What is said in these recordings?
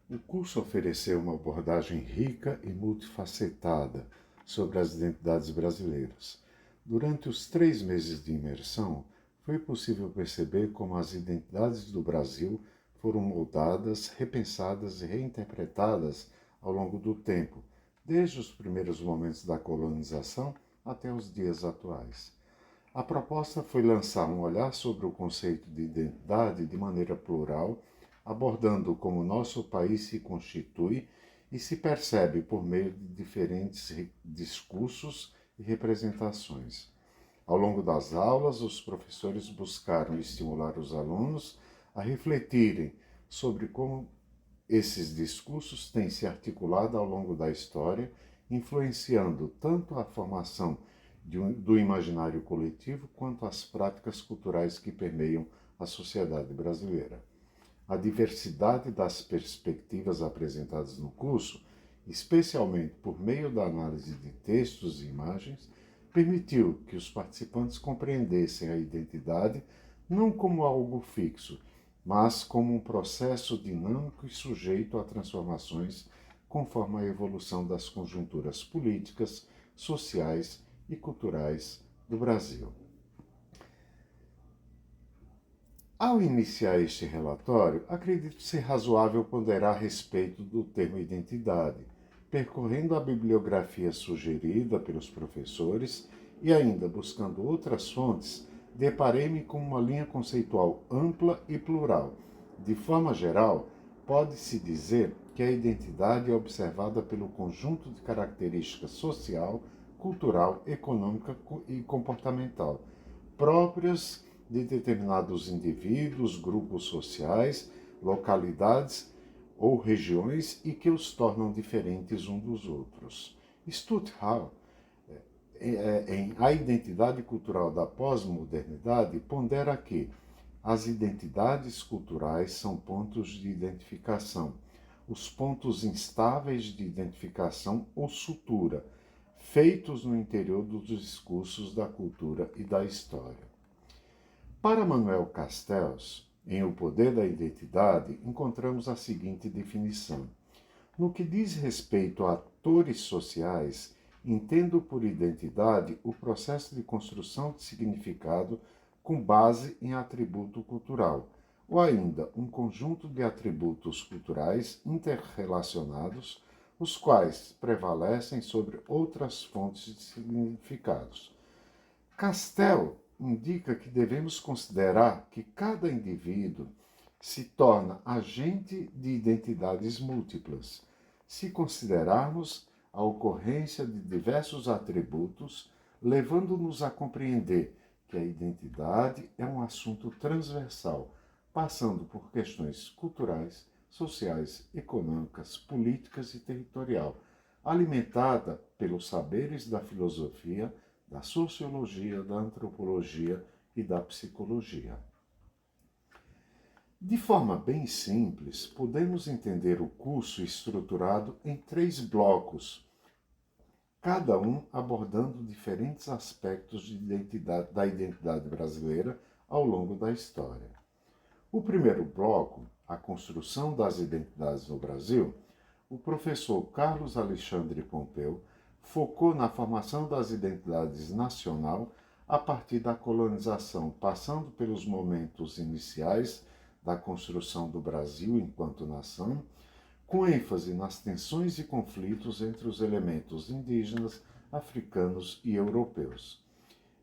O curso ofereceu uma abordagem rica e multifacetada sobre as identidades brasileiras. Durante os 3 meses de imersão, foi possível perceber como as identidades do Brasil foram moldadas, repensadas e reinterpretadas ao longo do tempo, desde os primeiros momentos da colonização até os dias atuais. A proposta foi lançar um olhar sobre o conceito de identidade de maneira plural, abordando como nosso país se constitui e se percebe por meio de diferentes discursos e representações. Ao longo das aulas, os professores buscaram estimular os alunos a refletirem sobre como esses discursos têm se articulado ao longo da história, influenciando tanto a formação do imaginário coletivo quanto as práticas culturais que permeiam a sociedade brasileira. A diversidade das perspectivas apresentadas no curso, especialmente por meio da análise de textos e imagens, permitiu que os participantes compreendessem a identidade não como algo fixo, mas como um processo dinâmico e sujeito a transformações conforme a evolução das conjunturas políticas, sociais e culturais do Brasil. Ao iniciar este relatório, acredito ser razoável ponderar a respeito do termo identidade, percorrendo a bibliografia sugerida pelos professores e ainda buscando outras fontes, deparei-me com uma linha conceitual ampla e plural. De forma geral, pode-se dizer que a identidade é observada pelo conjunto de características social, cultural, econômica e comportamental próprias de determinados indivíduos, grupos sociais, localidades ou regiões e que os tornam diferentes uns dos outros. Stuttgart, em A Identidade Cultural da Pós-Modernidade, pondera que as identidades culturais são pontos de identificação, os pontos instáveis de identificação ou sutura, feitos no interior dos discursos da cultura e da história. Para Manuel Castells, em O Poder da Identidade, encontramos a seguinte definição. No que diz respeito a atores sociais, entendo por identidade o processo de construção de significado com base em atributo cultural, ou ainda um conjunto de atributos culturais interrelacionados, os quais prevalecem sobre outras fontes de significados. Castel indica que devemos considerar que cada indivíduo se torna agente de identidades múltiplas, se considerarmos a ocorrência de diversos atributos, levando-nos a compreender que a identidade é um assunto transversal, passando por questões culturais, sociais, econômicas, políticas e territorial, alimentada pelos saberes da filosofia, da sociologia, da antropologia e da psicologia. De forma bem simples, podemos entender o curso estruturado em 3 blocos, cada um abordando diferentes aspectos da identidade brasileira ao longo da história. O primeiro bloco, a construção das identidades no Brasil, o professor Carlos Alexandre Pompeu focou na formação das identidades nacional a partir da colonização, passando pelos momentos iniciais da construção do Brasil enquanto nação, com ênfase nas tensões e conflitos entre os elementos indígenas, africanos e europeus.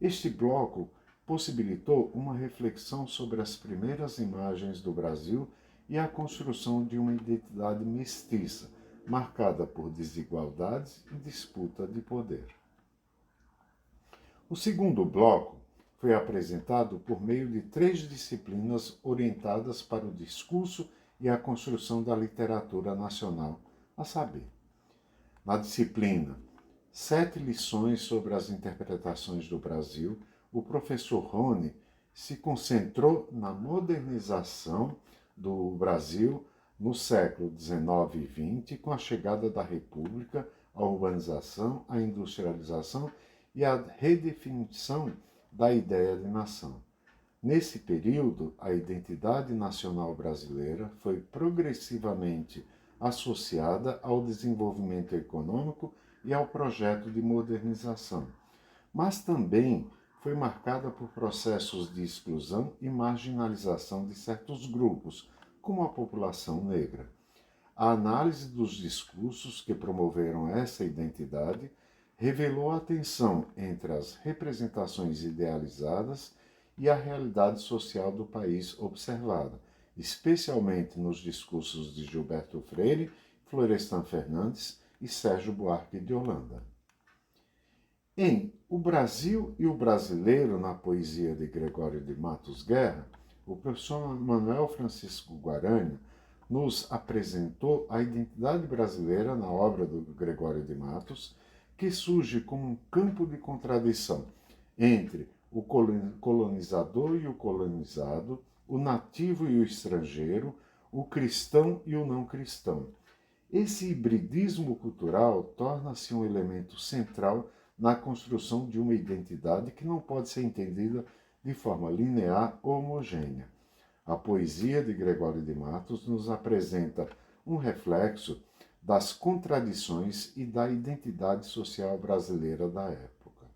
Este bloco possibilitou uma reflexão sobre as primeiras imagens do Brasil e a construção de uma identidade mestiça, marcada por desigualdades e disputa de poder. O segundo bloco foi apresentado por meio de 3 disciplinas orientadas para o discurso e a construção da literatura nacional, a saber, na disciplina 7 lições sobre as interpretações do Brasil, o professor Rony se concentrou na modernização do Brasil no século XIX e XX, com a chegada da República, a urbanização, a industrialização e a redefinição da ideia de nação. Nesse período, a identidade nacional brasileira foi progressivamente associada ao desenvolvimento econômico e ao projeto de modernização, mas também foi marcada por processos de exclusão e marginalização de certos grupos, como a população negra. A análise dos discursos que promoveram essa identidade revelou a tensão entre as representações idealizadas e a realidade social do país observada, especialmente nos discursos de Gilberto Freire, Florestan Fernandes e Sérgio Buarque de Holanda. Em O Brasil e o Brasileiro na Poesia de Gregório de Matos Guerra, o professor Manuel Francisco Guarani nos apresentou a identidade brasileira na obra do Gregório de Matos, que surge como um campo de contradição entre o colonizador e o colonizado, o nativo e o estrangeiro, o cristão e o não cristão. Esse hibridismo cultural torna-se um elemento central na construção de uma identidade que não pode ser entendida de forma linear ou homogênea. A poesia de Gregório de Matos nos apresenta um reflexo das contradições e da identidade social brasileira da época.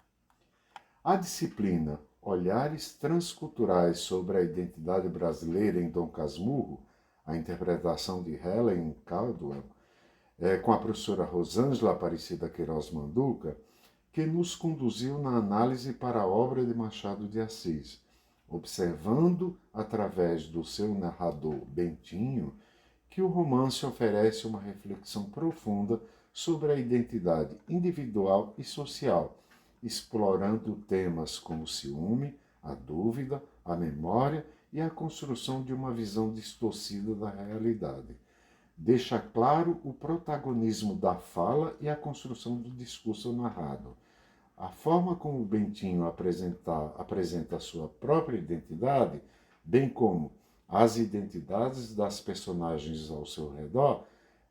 A disciplina Olhares Transculturais sobre a Identidade Brasileira em Dom Casmurro, a interpretação de Helen Caldwell, com a professora Rosângela Aparecida Queiroz Manduca, que nos conduziu na análise para a obra de Machado de Assis, observando, através do seu narrador Bentinho, que o romance oferece uma reflexão profunda sobre a identidade individual e social, explorando temas como o ciúme, a dúvida, a memória e a construção de uma visão distorcida da realidade. Deixa claro o protagonismo da fala e a construção do discurso narrado. A forma como Bentinho apresenta a sua própria identidade, bem como as identidades das personagens ao seu redor,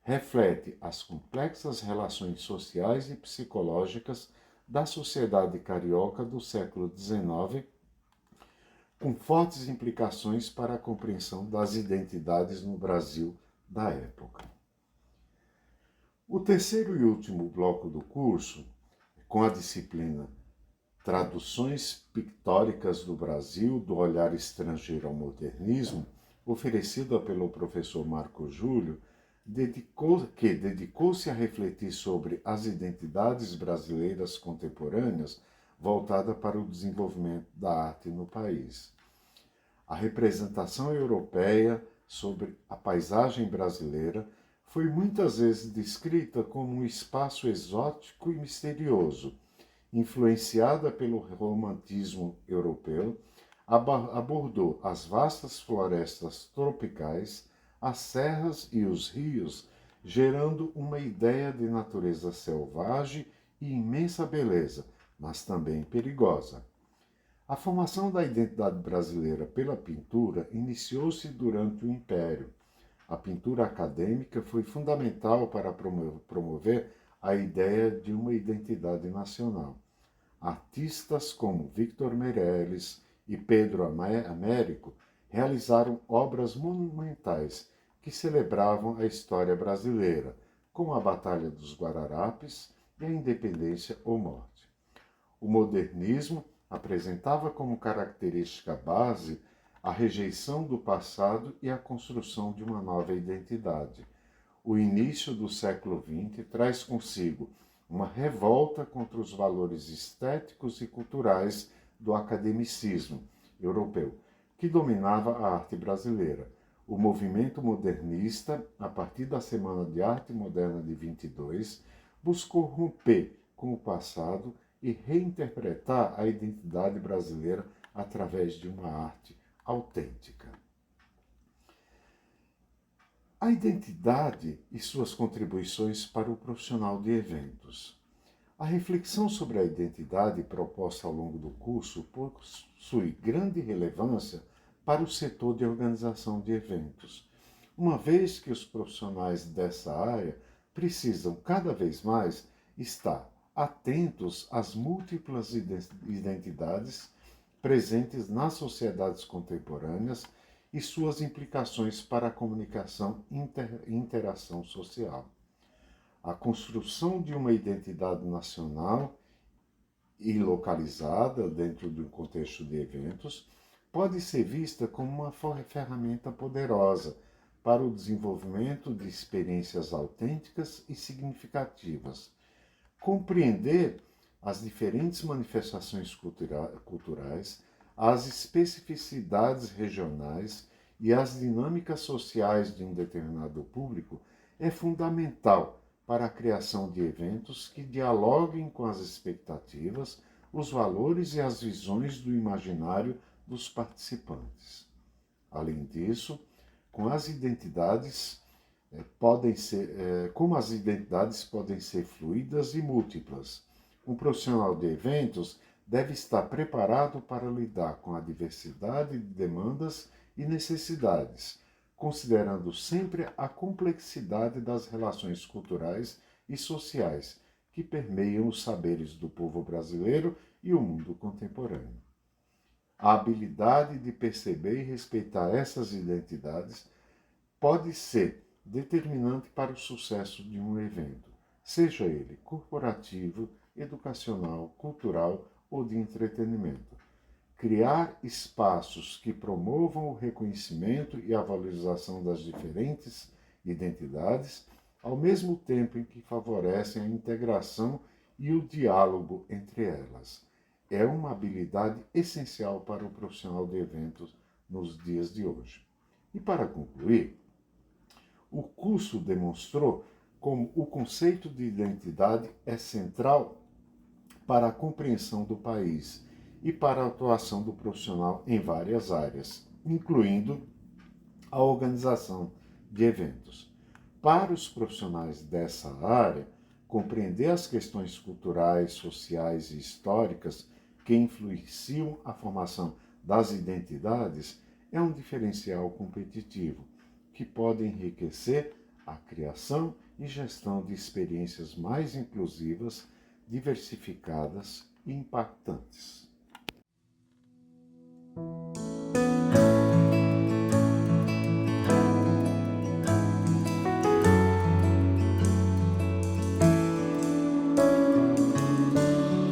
reflete as complexas relações sociais e psicológicas da sociedade carioca do século XIX, com fortes implicações para a compreensão das identidades no Brasil da época. O terceiro e último bloco do curso, com a disciplina Traduções Pictóricas do Brasil, do Olhar Estrangeiro ao Modernismo, oferecida pelo professor Marco Júlio, dedicou-se a refletir sobre as identidades brasileiras contemporâneas voltada para o desenvolvimento da arte no país. A representação europeia sobre a paisagem brasileira foi muitas vezes descrita como um espaço exótico e misterioso, influenciada pelo romantismo europeu, abordou as vastas florestas tropicais, as serras e os rios, gerando uma ideia de natureza selvagem e imensa beleza, mas também perigosa. A formação da identidade brasileira pela pintura iniciou-se durante o Império. A pintura acadêmica foi fundamental para promover a ideia de uma identidade nacional. Artistas como Victor Meirelles e Pedro Américo realizaram obras monumentais que celebravam a história brasileira, como a Batalha dos Guararapes e a Independência ou Morte. O modernismo apresentava como característica base a rejeição do passado e a construção de uma nova identidade. O início do século XX traz consigo uma revolta contra os valores estéticos e culturais do academicismo europeu, que dominava a arte brasileira. O movimento modernista, a partir da Semana de Arte Moderna de 22, buscou romper com o passado e reinterpretar a identidade brasileira através de uma arte autêntica. A identidade e suas contribuições para o profissional de eventos. A reflexão sobre a identidade proposta ao longo do curso possui grande relevância para o setor de organização de eventos, uma vez que os profissionais dessa área precisam cada vez mais estar atentos às múltiplas identidades presentes nas sociedades contemporâneas e suas implicações para a comunicação e interação social. A construção de uma identidade nacional e localizada dentro de um contexto de eventos pode ser vista como uma ferramenta poderosa para o desenvolvimento de experiências autênticas e significativas. Compreender as diferentes manifestações culturais, as especificidades regionais e as dinâmicas sociais de um determinado público é fundamental para a criação de eventos que dialoguem com as expectativas, os valores e as visões do imaginário dos participantes. Além disso, com as identidades como as identidades podem ser fluídas e múltiplas. Um profissional de eventos deve estar preparado para lidar com a diversidade de demandas e necessidades, considerando sempre a complexidade das relações culturais e sociais que permeiam os saberes do povo brasileiro e o mundo contemporâneo. A habilidade de perceber e respeitar essas identidades pode ser determinante para o sucesso de um evento, seja ele corporativo, educacional, cultural ou de entretenimento. Criar espaços que promovam o reconhecimento e a valorização das diferentes identidades, ao mesmo tempo em que favorecem a integração e o diálogo entre elas. É uma habilidade essencial para o profissional de eventos nos dias de hoje. E para concluir, o curso demonstrou como o conceito de identidade é central para a compreensão do país e para a atuação do profissional em várias áreas, incluindo a organização de eventos. Para os profissionais dessa área, compreender as questões culturais, sociais e históricas que influenciam a formação das identidades é um diferencial competitivo que pode enriquecer a criação e gestão de experiências mais inclusivas, diversificadas e impactantes.